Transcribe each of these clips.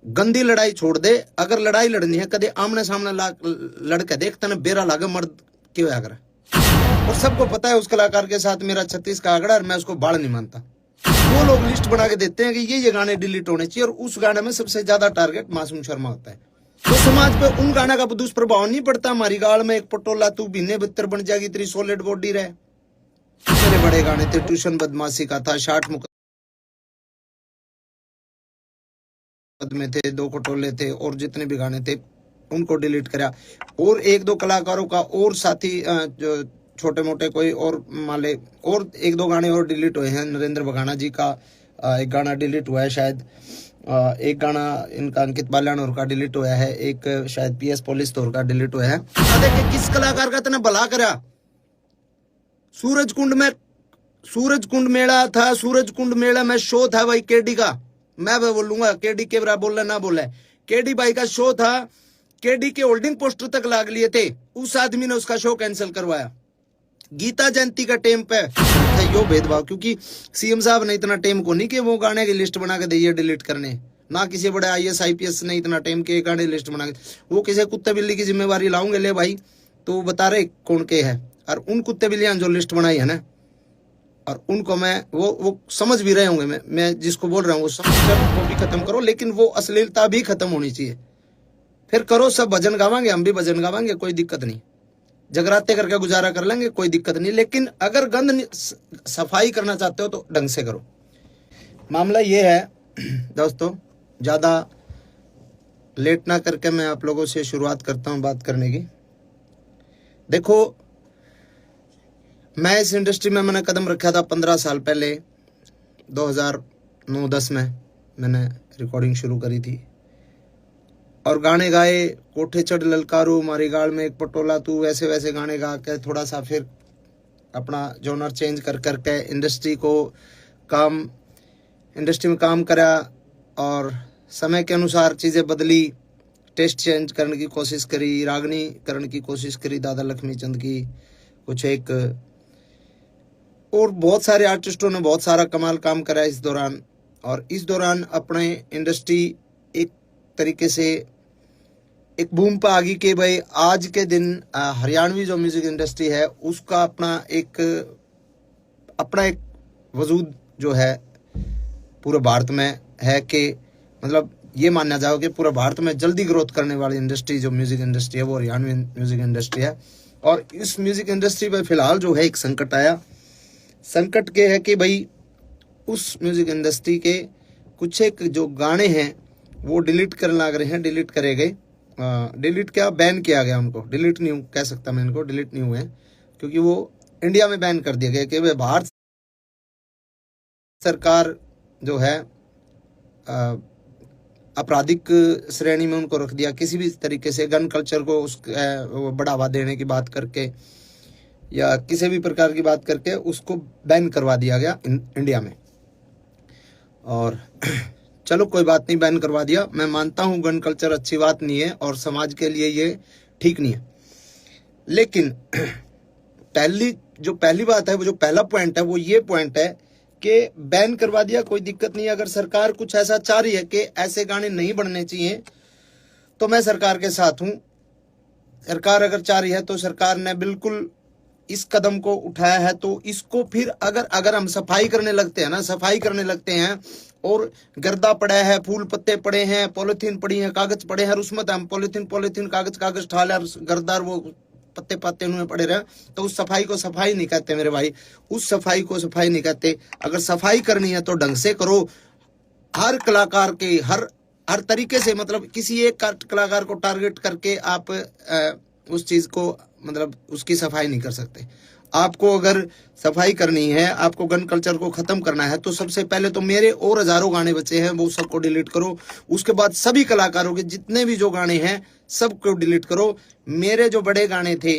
गंदी लड़ाई छोड़ दे। अगर लड़ाई लड़नी है कदे आमने सामने लड़के देख, तने बेरा लागे मर्द क्यों अगर। और सबको पता है उस कलाकार के साथ मेरा 36 का आंकड़ा, और मैं उसको बाढ़ नहीं मानता। वो लोग लिस्ट बना के देते हैं कि ये गाने डिलीट होने चाहिए, और उस गाने में सबसे ज्यादा टारगेट मासूम शर्मा होता है। तो समाज पे उन गाना का दुष्प्रभाव नहीं पड़ता। हमारी गाल में एक पटोला तू बीने बितर बन जाएगी, तेरी सॉलिड बॉडी रहे। मेरे बड़े गाने थे, ट्यूशन बदमाशी का था, 60 मुकदमे थे, 2 खटोले थे, और जितने भी गाने थे उनको डिलीट करा। और 1-2 कलाकारों का और साथी जो छोटे मोटे कोई और माले, और 1-2 गाने और डिलीट हुए हैं। नरेंद्र बघाना जी का एक गाना डिलीट हुआ है शायद, एक गाना इनका अंकित बाल्यानोर का डिलीट हुआ है, एक शायद PS पुलिस तौर का डिलीट हुआ है। देखिए किस कलाकार का इतना भला करा। सूरज कुंड मेला था, सूरज कुंड मेला में शो था भाई केडी का। मैं बोलूंगा केडी के बराबर बोलना ना बोले, केडी भाई का शो था, केडी के होल्डिंग पोस्टर तक लाग लिए थे। उस आदमी ने उसका शो कैंसिल करवाया। गीता जयंती का टेम पे यो भेदभाव, क्योंकि सीएम साहब ने इतना टेम को नहीं कि वो गाने की लिस्ट बना के दिए डिलीट करने, ना किसी बड़े IAS IPS ने इतना टेम के गाने लिस्ट बना के। वो किसी कुत्ते बिल्ली की जिम्मेवारी लाऊंगे ले भाई, तो बता रहे कौन के है। और उन कुत्ते बिल्लियां जो लिस्ट बनाई है ना, और उनको मैं वो समझ भी रहे होंगे, मैं जिसको बोल रहा हूँ वो समझ को भी खत्म करो, लेकिन वो अश्लीलता भी खत्म होनी चाहिए। फिर करो, सब भजन गावांगे, हम भी भजन गावांगे, कोई दिक्कत नहीं, जगराते करके गुजारा कर लेंगे, कोई दिक्कत नहीं। लेकिन अगर गंद सफाई करना चाहते हो तो ढंग से करो। मामला ये है दोस्तों, ज्यादा लेट ना करके मैं आप लोगों से शुरुआत करता हूं बात करने की। देखो, मैं इस इंडस्ट्री में मैंने कदम रखा था 15 साल पहले, 2009-10 में मैंने रिकॉर्डिंग शुरू करी थी, और गाने गाए, कोठे चढ़ ललकारू, मारी गाल में एक पटोला तू, वैसे वैसे गाने गा के थोड़ा सा फिर अपना जॉनर चेंज कर करके इंडस्ट्री में काम करा, और समय के अनुसार चीज़ें बदली, टेस्ट चेंज करने की कोशिश करी, रागनी करने की कोशिश करी दादा लक्ष्मी चंद की, कुछ एक और बहुत सारे आर्टिस्टों ने बहुत सारा कमाल काम करा इस दौरान। और इस दौरान अपने इंडस्ट्री एक तरीके से एक बूम पे आ गई कि भाई आज के दिन हरियाणवी जो म्यूजिक इंडस्ट्री है उसका अपना एक वजूद जो है पूरे भारत में है, कि मतलब ये माना जाओ कि पूरे भारत में जल्दी ग्रोथ करने वाली इंडस्ट्री जो म्यूजिक इंडस्ट्री है वो हरियाणवी म्यूजिक इंडस्ट्री है। और इस म्यूजिक इंडस्ट्री पे फिलहाल जो है एक संकट आया। संकट के है कि भाई उस म्यूजिक इंडस्ट्री के कुछ एक जो गाने हैं वो डिलीट करने लग रहे हैं, डिलीट करे गए, डिलीट क्या, बैन किया गया उनको, डिलीट नहीं कह सकता मैं इनको, डिलीट नहीं हुए, क्योंकि वो इंडिया में बैन कर दिया गया कि भारत सरकार जो है आपराधिक श्रेणी में उनको रख दिया। किसी भी तरीके से गन कल्चर को बढ़ावा देने की बात करके या किसी भी प्रकार की बात करके उसको बैन करवा दिया गया इंडिया में। और चलो कोई बात नहीं, बैन करवा दिया, मैं मानता हूं गन कल्चर अच्छी बात नहीं है और समाज के लिए ये ठीक नहीं है। लेकिन पहली बात है, वो जो पहला पॉइंट है वो ये पॉइंट है कि बैन करवा दिया, कोई दिक्कत नहीं। अगर सरकार कुछ ऐसा चाह रही है कि ऐसे गाने नहीं बनने चाहिए तो मैं सरकार के साथ हूं। सरकार अगर चाह रही है तो सरकार ने बिल्कुल इस कदम को उठाया है, तो इसको फिर अगर हम सफाई करने लगते हैं और गर्दा पड़ा है, फूल पत्ते पड़े हैं, पॉलिथीन पड़ी है, कागज पड़े हैं, और उसमें हम पॉलिथीन कागज ठाले गर्दार वो पत्ते पत्ते उनमें पड़े रहे, तो उस सफाई को सफाई नहीं कहते मेरे भाई, उस सफाई को सफाई नहीं कहते। अगर सफाई करनी है तो ढंग से करो। हर कलाकार के हर तरीके से, मतलब किसी एक कलाकार को टारगेट करके आप उस चीज को, मतलब उसकी सफाई नहीं कर सकते। आपको अगर सफाई करनी है, आपको गन कल्चर को खत्म करना है, तो सबसे पहले तो मेरे और हजारों गाने बचे हैं वो सबको डिलीट करो। उसके बाद सभी कलाकारों के जितने भी जो गाने हैं सबको डिलीट करो। मेरे जो बड़े गाने थे,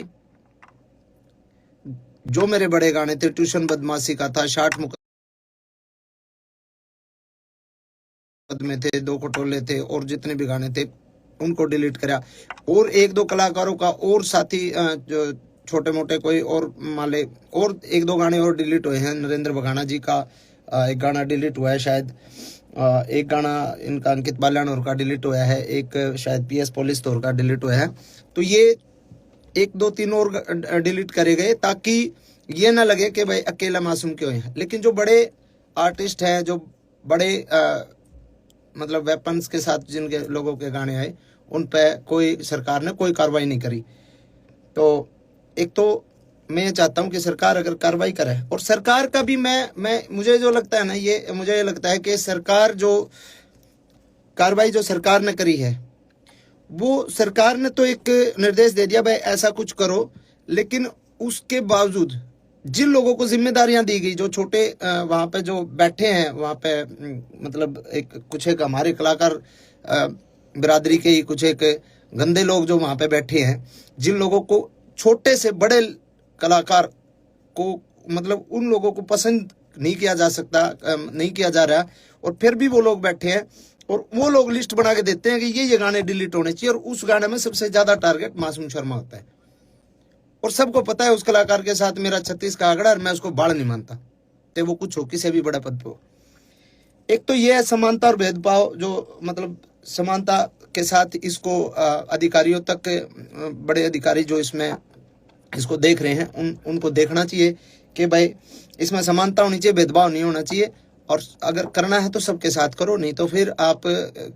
ट्यूशन बदमाशी का था, 60 मुकदमे थे, 2 खटोले थे, और जितने भी गाने थे उनको डिलीट करा। और 1-2 कलाकारों का और साथी जो छोटे मोटे कोई और माले, और 1-2 गाने और डिलीट हुए हैं। नरेंद्र बघाना जी का एक गाना डिलीट हुआ है शायद, एक गाना इनका अंकित बाल्यानोर का डिलीट हुआ है, एक शायद पीएस पुलिस तौर का डिलीट हुआ है। तो ये 1 2 3 और डिलीट करे गए ताकि ये ना लगे कि भाई अकेला मासूम क्यों है। लेकिन जो बड़े आर्टिस्ट हैं, जो बड़े मतलब वेपन्स के साथ जिनके लोगों के गाने आए, उन पे कोई सरकार ने कोई कार्रवाई नहीं करी। तो एक तो मैं ये चाहता हूं कि सरकार अगर कार्रवाई करे, और सरकार का भी मैं मुझे जो लगता है ना, ये मुझे ये लगता है कि सरकार जो कार्रवाई जो सरकार ने करी है, वो सरकार ने तो एक निर्देश दे दिया भाई ऐसा कुछ करो, लेकिन उसके बावजूद जिन लोगों को जिम्मेदारियां दी गई, जो छोटे वहां पे जो बैठे हैं वहां पे, मतलब एक कुछ एक हमारे कलाकार बिरादरी के ही कुछ एक गंदे लोग जो वहां पे बैठे हैं, जिन लोगों को छोटे से बड़े कलाकार को मतलब उन लोगों को पसंद नहीं किया जा सकता, नहीं किया जा रहा, और फिर भी वो लोग बैठे हैं और वो लोग लिस्ट बना के देते हैं कि ये गाने डिलीट होने चाहिए, और उस गाने में सबसे ज्यादा टारगेट मासूम शर्मा होता है। और सबको पता है उस कलाकार के साथ मेरा 36 का आंकड़ा, और मैं उसको बाढ़ नहीं मानता, तो वो कुछ हो किसी भी बड़े पद पे हो। एक तो ये है समानता और भेदभाव, जो मतलब समानता के साथ इसको अधिकारियों तक, बड़े अधिकारी जो इसमें इसको देख रहे हैं उनको देखना चाहिए कि भाई इसमें समानता होनी चाहिए, भेदभाव नहीं होना चाहिए, और अगर करना है तो सबके साथ करो, नहीं तो फिर आप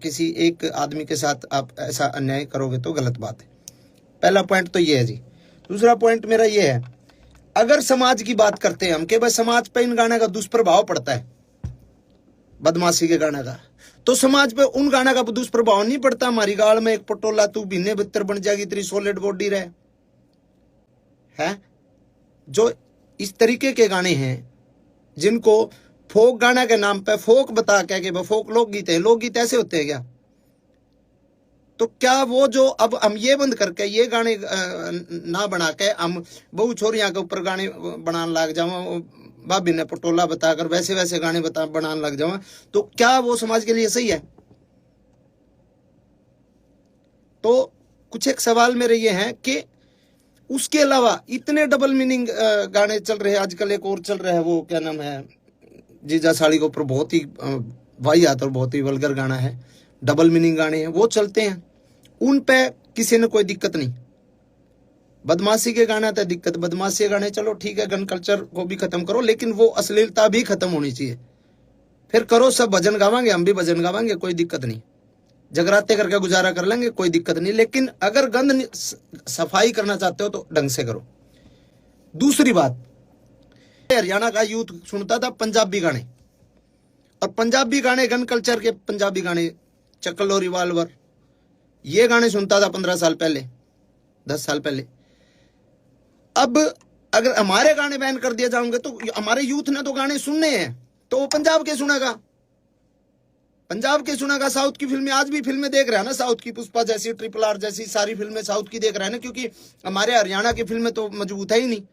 किसी एक आदमी के साथ आप ऐसा अन्याय करोगे तो गलत बात है। पहला पॉइंट तो ये है जी। दूसरा पॉइंट मेरा ये है, अगर समाज की बात करते हैं हम कि भाई समाज पे इन गाने का दुष्प्रभाव पड़ता है, बदमाशी के गाने का, तो समाज पे उन गाने का दुष्प्रभाव नहीं पड़ता। हमारी गाल में एक पटोला तू बिन्ने बितर बन जाएगी, तेरी सॉलिड बॉडी रहे है। जो इस तरीके के गाने हैं जिनको फोक गाना के नाम पे फोक बता के फोक लोकगीत है, लोकगीत ऐसे होते हैं क्या? तो क्या वो जो अब हम ये बंद करके ये गाने ना बना के हम बहु छोरियां के ऊपर गाने बनाने लग जाओ, भाभी ने पटोला बताकर वैसे वैसे गाने बनाने लग जाओ, तो क्या वो समाज के लिए सही है? तो कुछ एक सवाल मेरे ये हैं कि उसके अलावा इतने डबल मीनिंग गाने चल रहे हैं आजकल। एक और चल रहा है, वो क्या नाम है, जीजा साड़ी के ऊपर बहुत ही वाहियात और बहुत ही वल्गर गाना है, डबल मीनिंग गाने हैं, वो चलते हैं, उन पे किसी ने कोई दिक्कत नहीं। बदमाशी के गाने तो दिक्कत, बदमाशी के गाने चलो ठीक है, गन कल्चर को भी खत्म करो, लेकिन वो अश्लीलता भी खत्म होनी चाहिए। फिर करो, सब भजन गावांगे, हम भी भजन गावांगे, कोई दिक्कत नहीं, जगराते करके गुजारा कर लेंगे, कोई दिक्कत नहीं, लेकिन अगर गंद सफाई करना चाहते हो तो ढंग से करो। दूसरी बात, हरियाणा का यूथ सुनता था पंजाबी गाने, और पंजाबी गाने गन कल्चर के पंजाबी गाने, चक्लो रिवाल्वर, ये गाने सुनता था 15 साल पहले, 10 साल पहले। अब अगर हमारे गाने बैन कर दिए जाएंगे तो हमारे यूथ ने तो गाने सुनने हैं, तो वो पंजाब के सुनेगा, पंजाब के सुनेगा। साउथ की फिल्में, आज भी फिल्में देख रहा है ना, साउथ की पुष्पा जैसी, RRR जैसी सारी फिल्में साउथ की देख रहा है ना, क्योंकि हमारे हरियाणा की फिल्में तो मजबूत है ही नहीं।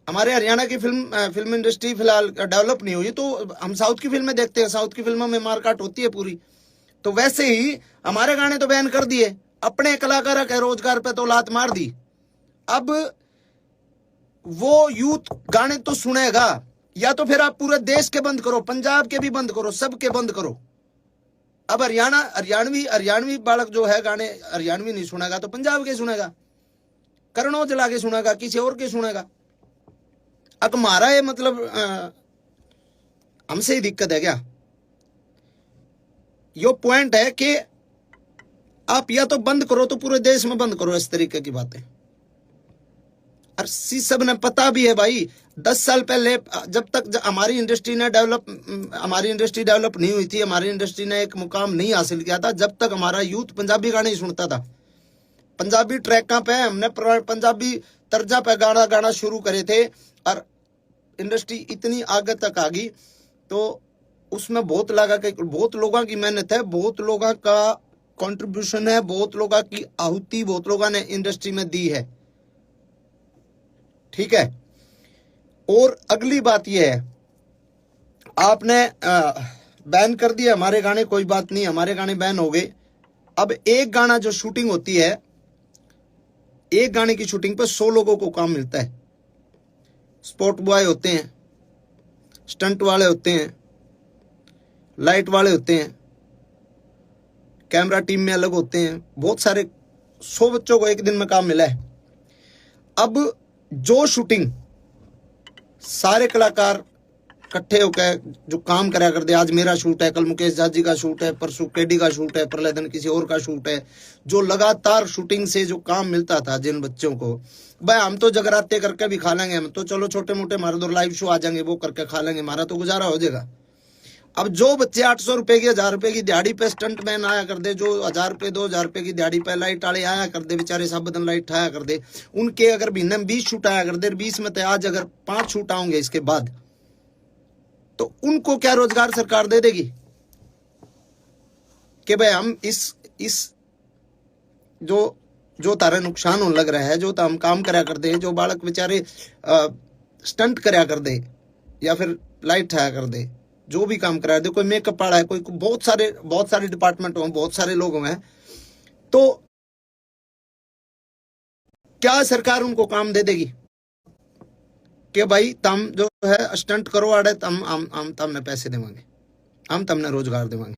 हमारे हरियाणा की फिल्म इंडस्ट्री फिलहाल डेवलप नहीं हुई, तो हम साउथ की फिल्में देखते हैं, साउथ की फिल्मों में मारकाट होती है पूरी। तो वैसे ही हमारे गाने तो बैन कर दिए, अपने कलाकारों के रोजगार पे तो लात मार दी। अब वो यूथ गाने तो सुनेगा, या तो फिर आप पूरे देश के बंद करो, पंजाब के भी बंद करो, सबके बंद करो। अब हरियाणवी बालक जो है गाने हरियाणवी नहीं सुनेगा तो पंजाब के सुनेगा, करण औजला के सुनेगा, किसी और के सुनेगा। अब हमारा ये मतलब हमसे ही दिक्कत है क्या? यो पॉइंट है कि आप या तो बंद करो तो पूरे देश में बंद करो इस तरीके की बातें। और सब ने पता भी है भाई, 10 साल पहले जब तक हमारी इंडस्ट्री डेवलप नहीं हुई थी, हमारी इंडस्ट्री ने एक मुकाम नहीं हासिल किया था, जब तक हमारा यूथ पंजाबी गाने ही सुनता था। पंजाबी ट्रैकों पे हमने पंजाबी तर्जा पे गाना शुरू करे थे, और इंडस्ट्री इतनी आगे तक आ गई, तो उसमें बहुत लोगों की मेहनत है, बहुत लोगों का कंट्रीब्यूशन है, बहुत लोगों की आहुति बहुत लोगों ने इंडस्ट्री में दी है, ठीक है। और अगली बात यह है, आपने बैन कर दिया हमारे गाने, कोई बात नहीं, हमारे गाने बैन हो गए। अब एक गाना जो शूटिंग होती है, एक गाने की शूटिंग पर 100 लोगों को काम मिलता है। स्पॉट बॉय होते हैं, स्टंट वाले होते हैं, लाइट वाले होते हैं, कैमरा टीम में अलग होते हैं, बहुत सारे 100 बच्चों को एक दिन में काम मिला है। अब जो शूटिंग सारे कलाकार इकट्ठे होकर जो काम करा करते, आज मेरा शूट है, कल मुकेश जाजी का शूट है, परसों केडी का शूट है, परले दिन किसी और का शूट है, जो लगातार शूटिंग से जो काम मिलता था जिन बच्चों को, भाई हम तो जगराते करके भी खा लेंगे, हम तो चलो छोटे मोटे हमारे दो लाइव शो आ जाएंगे वो करके खा लेंगे, हमारा तो गुजारा हो जाएगा। अब जो बच्चे 800 रुपए की 1000 रुपए की दिहाड़ी पे स्टंट मैन आया कर दे, जो 1000 रुपए 2000 रुपए की दिहाड़ी पे लाइट वाले आया कर दे, बेचारे सब बदन लाइट आया कर दे, उनके अगर महीने में 20 शूट आया कर दे, 20 में तो आज अगर 5 शूट आएंगे इसके बाद, तो उनको क्या रोजगार सरकार दे देगी कि भाई हम इस जो तारा नुकसान होने लग रहा है, जो हम काम करा कर दे, जो बालक बेचारे स्टंट करा कर दे या फिर लाइट आया कर दे, जो भी काम करा दे, कोई मेकअप वाला है, कोई बहुत सारे डिपार्टमेंट हो, बहुत सारे लोग हैं, तो क्या सरकार उनको काम दे देगी कि भाई तुम जो है स्टंट करो आड़े, हम तुमने पैसे देवांगे, हम तुमने रोजगार देवांगे।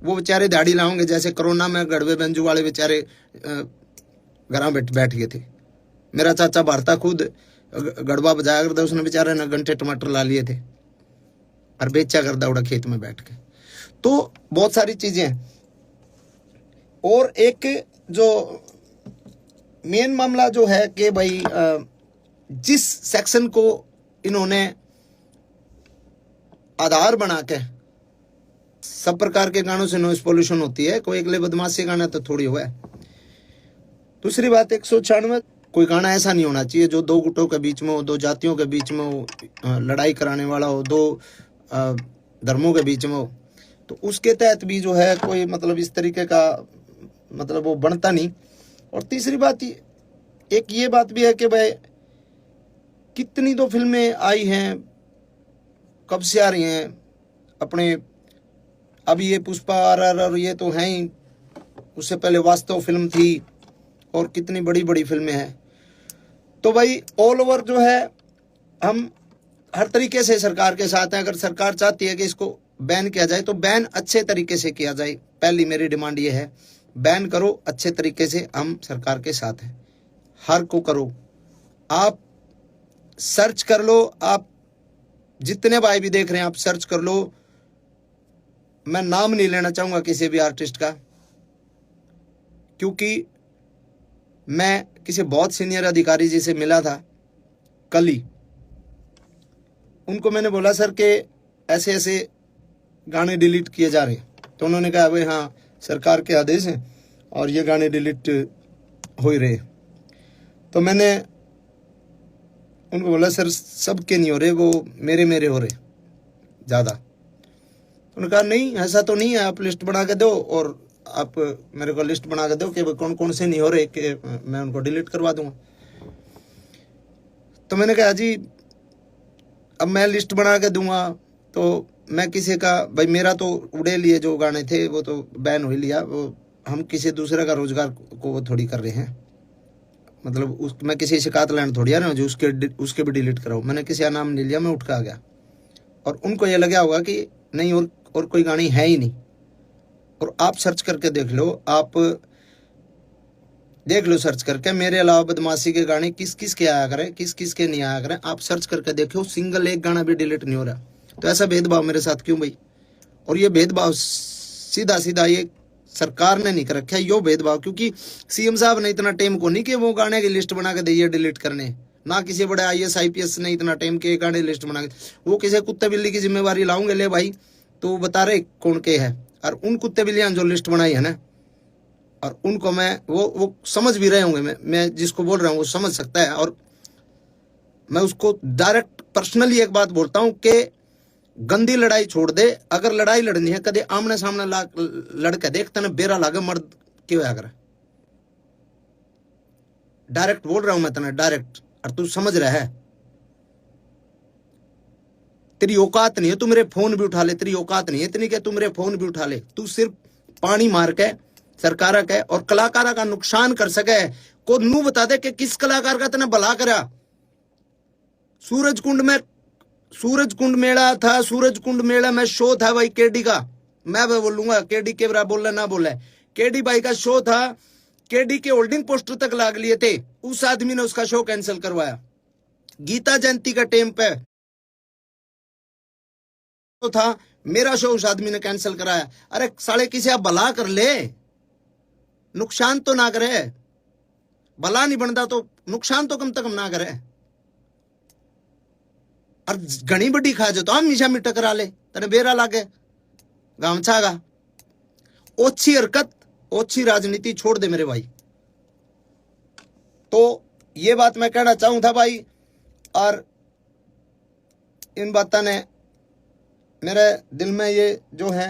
वो बेचारे दाढ़ी लाओगे, जैसे कोरोना में गड़वे बेंजू वाले बेचारे घर बैठ गए थे। मेरा चाचा भारता खुद गड़वा बजाया करता, उसने बेचारे ने घंटे टमाटर ला लिए थे और बेचा करता उड़ा खेत में बैठ के। तो बहुत सारी चीजें हैं। और एक जो मेन मामला जो है कि भाई जिस सेक्शन को इन्होंने आधार बना के, सब प्रकार के गानों से नॉइस पोल्यूशन होती है, कोई अगले बदमाशी गाना तो थोड़ी हुआ है। दूसरी बात 196, कोई गाना ऐसा नहीं होना चाहिए जो दो गुटों के बीच में हो, दो जातियों के बीच में हो, लड़ाई कराने वाला हो, दो धर्मों के बीच में हो। तो उसके तहत भी जो है कोई मतलब इस तरीके का मतलब वो बनता नहीं। और तीसरी बात एक ये बात भी है कि भाई कितनी तो फिल्में आई हैं, कब से आ रही हैं अपने, अभी ये पुष्पा RR और ये तो हैं ही, उससे पहले वास्तव फिल्म थी और कितनी बड़ी बड़ी फिल्में हैं। तो भाई ऑल ओवर जो है हम हर तरीके से सरकार के साथ हैं। अगर सरकार चाहती है कि इसको बैन किया जाए तो बैन अच्छे तरीके से किया जाए, पहली मेरी डिमांड ये है, बैन करो अच्छे तरीके से, हम सरकार के साथ हैं। हर को करो, आप सर्च कर लो, आप जितने भाई भी देख रहे हैं आप सर्च कर लो, मैं नाम नहीं लेना चाहूंगा किसी भी आर्टिस्ट का, क्योंकि मैं किसी बहुत सीनियर अधिकारी जी से मिला था कल ही, उनको मैंने बोला सर के ऐसे ऐसे गाने डिलीट किए जा रहे हैं, तो उन्होंने कहा भाई हाँ सरकार के आदेश हैं और ये गाने डिलीट हो ही रहे। तो मैंने उनको बोला सर सबके नहीं हो रहे, वो मेरे हो रहे ज़्यादा। उन्होंने कहा नहीं ऐसा तो नहीं है, आप लिस्ट बना के दो और आप मेरे को लिस्ट बना के दो कि कौन कौन से नहीं हो रहे, कि मैं उनको डिलीट करवा दूंगा। तो मैंने कहा जी अब मैं लिस्ट बना के दूंगा तो मैं किसी का, भाई मेरा तो उड़े लिए जो गाने थे वो तो बैन हो ही लिया, वो हम किसी दूसरे का रोजगार को वो थोड़ी कर रहे हैं, मतलब मैं किसी शिकायत लैंड थोड़ी आ रहा हूँ जो उसके भी डिलीट कराओ। मैंने किसी का नाम नहीं लिया, मैं उठ के आ गया और उनको ये लगा होगा कि नहीं और कोई गानी है ही नहीं। और आप सर्च करके देख लो, आप देख लो सर्च करके, मेरे अलावा बदमाशी के गाने किस किस के आया करें, किस किस के नहीं आया करें, आप सर्च करके देखो, सिंगल एक गाना भी डिलीट नहीं हो रहा। तो ऐसा भेदभाव मेरे साथ क्यों भाई? और ये भेदभाव सीधा सीधा ये सरकार ने नहीं कर रखा है, यो भेदभाव, क्योंकि CM साहब ने इतना टाइम को नहीं कि वो गाने की लिस्ट बना के दिए डिलीट करने, ना किसी बड़े IAS IPS ने इतना टाइम के गाने लिस्ट बना के, वो किसी कुत्ते बिल्ली की जिम्मेवारी लाऊंगे ले भाई, तो बता रहे कौन के है। और उन कुत्ते बिल्लियां जो लिस्ट बनाई है ना, और उनको मैं वो समझ भी रहे होंगे, मैं जिसको बोल रहा हूँ वो समझ सकता है। और मैं उसको डायरेक्ट पर्सनली एक बात बोलता हूँ कि गंदी लड़ाई छोड़ दे, अगर लड़ाई लड़नी है कदे आमने सामने लड़के देख, तने बेरा लागे मर्द क्यों अगर, डायरेक्ट बोल रहा हूं मैं तने डायरेक्ट, और तू समझ रहा है तेरी औकात नहीं है, तू मेरे फोन भी उठा ले, तेरी औकात नहीं है इतनी कि तू मेरे फोन भी उठा ले, तू सिर्फ पानी मार के सरकार के और कलाकारा का नुकसान कर सके, को नू बता दे कि किस कलाकार का तने भला करा। सूरज कुंड में सूरज कुंड मेला था, सूरज कुंड मेला में शो था भाई केडी का, मैं बोलूंगा केडी के बराबर बोलना ना बोले, केडी भाई का शो था, केडी के होल्डिंग पोस्टर तक लाग लिए थे, उस आदमी ने उसका शो कैंसिल करवाया। गीता जयंती का टाइम पे तो था, मेरा शो उस आदमी ने कैंसिल कराया। अरे साले किसी आप भला कर ले, नुकसान तो ना करे, भला नहीं बनता तो नुकसान तो कम से कम ना करे। और घनी बड़ी खा जो तो हम हमेशा में टकरा ले, तेने बेरा लागे गामछा का। ओछी हरकत, ओछी राजनीति छोड़ दे मेरे भाई। तो ये बात मैं कहना चाहूं था भाई, और इन बातों ने मेरे दिल में ये जो है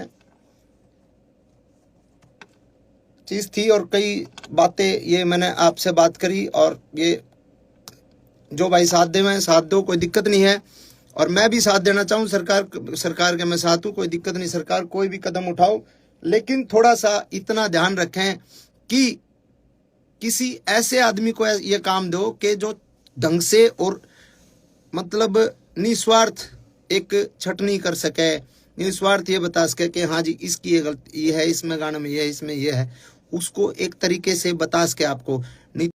चीज थी, और कई बातें ये मैंने आपसे बात करी, और ये जो भाई साथ दे मैं साथ दो, कोई दिक्कत नहीं है। और मैं भी साथ देना चाहूँ, सरकार के मैं साथ हूँ, कोई दिक्कत नहीं, सरकार कोई भी कदम उठाओ, लेकिन थोड़ा सा इतना ध्यान रखें कि किसी ऐसे आदमी को ये काम दो कि जो ढंग से और मतलब निस्वार्थ एक छटनी कर सके, निस्वार्थ ये बता सके कि हाँ जी इसकी ये गलती ये है, इसमें गाने में ये है, इसमें ये है, उसको एक तरीके से बता सके आपको।